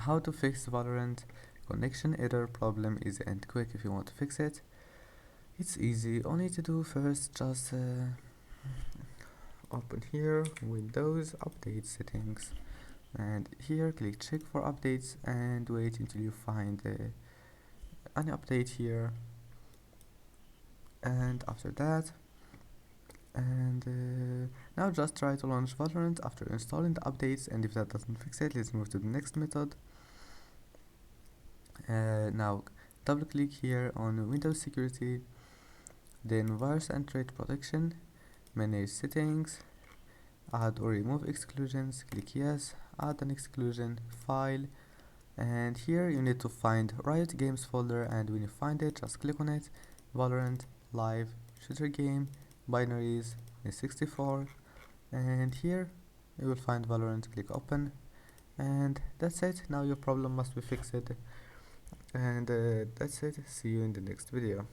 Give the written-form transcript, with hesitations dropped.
How to fix Valorant connection error problem easy and quick. If you want to fix it, it's easy. All you need to do first, just open here Windows Update Settings, and here click check for updates and wait until you find an update here. And after that, now just try to launch Valorant after installing the updates, and if that doesn't fix it, let's move to the next method. Now double click here on Windows Security, then Virus and Threat Protection, manage settings, add or remove exclusions, click yes, add an exclusion, file, and here you need to find Riot Games folder, and when you find it, just click on it, Valorant, live, shooter game, binaries, 64, and here you will find Valorant, click open, and that's it. Now your problem must be fixed, and that's it. See you in the next video.